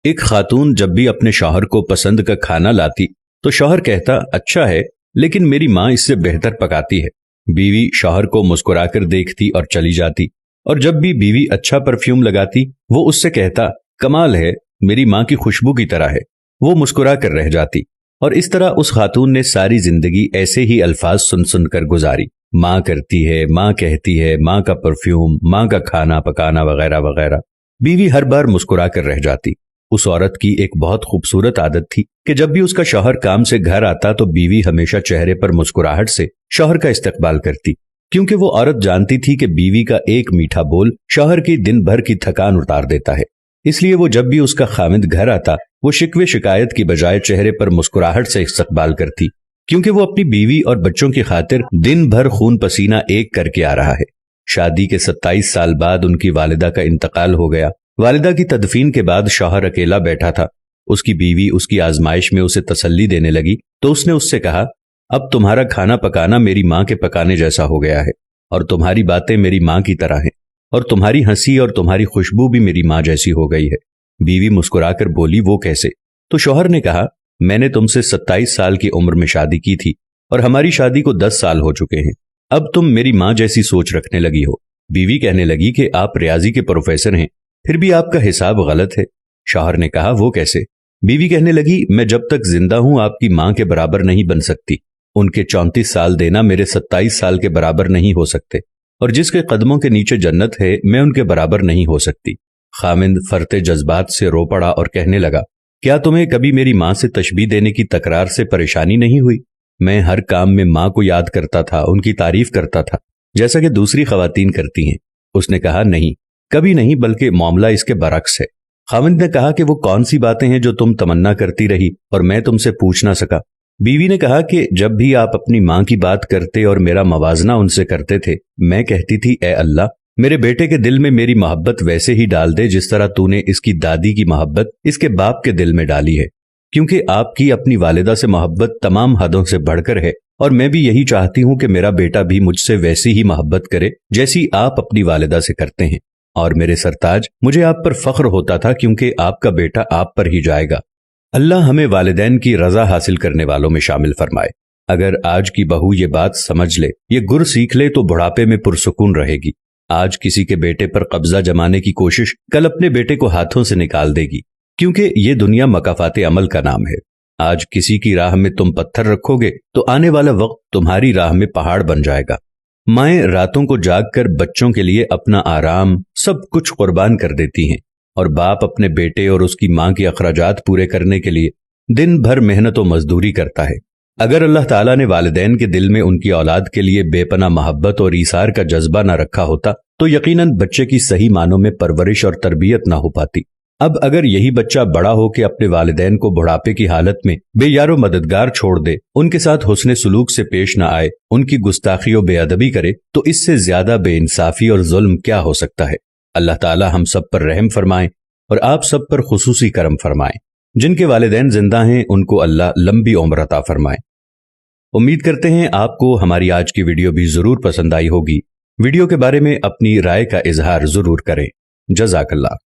ایک खातून जब भी अपने शौहर को पसंद का खाना लाती तो शौहर कहता अच्छा है, लेकिन मेरी माँ इससे बेहतर पकाती है। बीवी शौहर को मुस्कुराकर देखती और चली जाती, और जब भी बीवी अच्छा परफ्यूम लगाती वो उससे कहता कमाल है, मेरी माँ की खुशबू की तरह है। वो मुस्कुरा कर रह जाती। और इस तरह उस खातून ने सारी जिंदगी ऐसे ही अल्फाज सुन सुन कर गुजारी। माँ करती है, माँ कहती है, माँ का परफ्यूम, माँ का खाना पकाना वगैरह वगैरह। बीवी हर बार मुस्कुरा कर रह जाती। उस औरत की एक बहुत खूबसूरत आदत थी कि जब भी उसका शौहर काम से घर आता तो बीवी हमेशा चेहरे पर मुस्कुराहट से शौहर का इस्तकबाल करती, क्योंकि वो औरत जानती थी कि बीवी का एक मीठा बोल शौहर की दिन भर की थकान उतार देता है। इसलिए वो जब भी उसका खामिद घर आता वो शिकवे शिकायत की बजाय चेहरे पर मुस्कुराहट से इस्तकबाल करती, क्योंकि वो अपनी बीवी और बच्चों की खातिर दिन भर खून पसीना एक करके आ रहा है। शादी के 27 साल बाद उनकी वालिदा का इंतकाल हो गया। वालिदा की तदफीन के बाद शौहर अकेला बैठा था। उसकी बीवी उसकी आजमाइश में उसे तसल्ली देने लगी तो उसने उससे कहा, अब तुम्हारा खाना पकाना मेरी माँ के पकाने जैसा हो गया है, और तुम्हारी बातें मेरी माँ की तरह हैं, और तुम्हारी हंसी और तुम्हारी खुशबू भी मेरी माँ जैसी हो गई है। बीवी मुस्कुराकर बोली, वो कैसे? तो शौहर ने कहा, मैंने तुमसे 27 साल की उम्र में शादी की थी और हमारी शादी को 10 साल हो चुके हैं। अब तुम मेरी माँ जैसी सोच रखने लगी हो। बीवी कहने लगी कि आप रियाजी के प्रोफेसर हैं, फिर भी आपका हिसाब गलत है। शौहर ने कहा, वो कैसे? बीवी कहने लगी, मैं जब तक जिंदा हूं आपकी माँ के बराबर नहीं बन सकती। उनके 34 साल देना मेरे 27 साल के बराबर नहीं हो सकते, और जिसके कदमों के नीचे जन्नत है मैं उनके बराबर नहीं हो सकती। खामिंद फरते जज्बात से रो पड़ा और कहने लगा, क्या तुम्हें कभी मेरी माँ से तशबीह देने की तकरार से परेशानी नहीं हुई? मैं हर काम में माँ को याद करता था, उनकी तारीफ करता था, जैसा कि दूसरी खवातीन करती हैं। उसने कहा, नहीं, कभी नहीं, बल्कि मामला इसके बरक्स है। खामिंद ने कहा कि वो कौन सी बातें हैं जो तुम तमन्ना करती रही और मैं तुमसे पूछ ना सका? बीवी ने कहा कि जब भी आप अपनी माँ की बात करते और मेरा मवाजना उनसे करते थे, मैं कहती थी, ए अल्लाह, मेरे बेटे के दिल में मेरी मोहब्बत वैसे ही डाल दे जिस तरह तूने इसकी दादी की मोहब्बत इसके बाप के दिल में डाली है, क्योंकि आपकी अपनी वालिदा से मोहब्बत तमाम हदों से बढ़कर है, और मैं भी यही चाहती हूँ कि मेरा बेटा भी मुझसे वैसी ही मोहब्बत करे जैसी आप अपनी वालिदा से करते हैं। और मेरे सरताज, मुझे आप पर फख्र होता था क्योंकि आपका बेटा आप पर ही जाएगा। अल्लाह हमें वालिदैन की रजा हासिल करने वालों में शामिल फरमाए। अगर आज की बहू ये बात समझ ले, ये गुर सीख ले, तो बुढ़ापे में पुरसुकून रहेगी। आज किसी के बेटे पर कब्जा जमाने की कोशिश कल अपने बेटे को हाथों से निकाल देगी, क्योंकि ये दुनिया मकाफाते अमल का नाम है। आज किसी की राह में तुम पत्थर रखोगे तो आने वाला वक्त तुम्हारी राह में पहाड़ बन जाएगा। माएं रातों को जागकर बच्चों के लिए अपना आराम सब कुछ कुर्बान कर देती हैं, और बाप अपने बेटे और उसकी मां के अखराजात पूरे करने के लिए दिन भर मेहनत और मजदूरी करता है। अगर अल्लाह ताला ने वालिदैन के दिल में उनकी औलाद के लिए बेपनाह मोहब्बत और ईसार का जज्बा न रखा होता तो यकीनन बच्चे की सही मानों में परवरिश और तरबियत ना हो पाती। अब अगर यही बच्चा बड़ा हो के अपने वालिदैन को बुढ़ापे की हालत में बेयारो मददगार छोड़ दे, उनके साथ हुस्ने सुलूक से पेश न आए, उनकी गुस्ताखी और बेअदबी करे, तो इससे ज्यादा बेइंसाफी और जुल्म क्या हो सकता है। अल्लाह ताला हम सब पर रहम फरमाए और आप सब पर खुसूसी करम फरमाए। जिनके वालिदैन जिंदा हैं उनको अल्लाह लंबी उम्र अता फरमाए। उम्मीद करते हैं आपको हमारी आज की वीडियो भी जरूर पसंद आई होगी। वीडियो के बारे में अपनी राय का इजहार जरूर करें। जज़ाकल्लाह।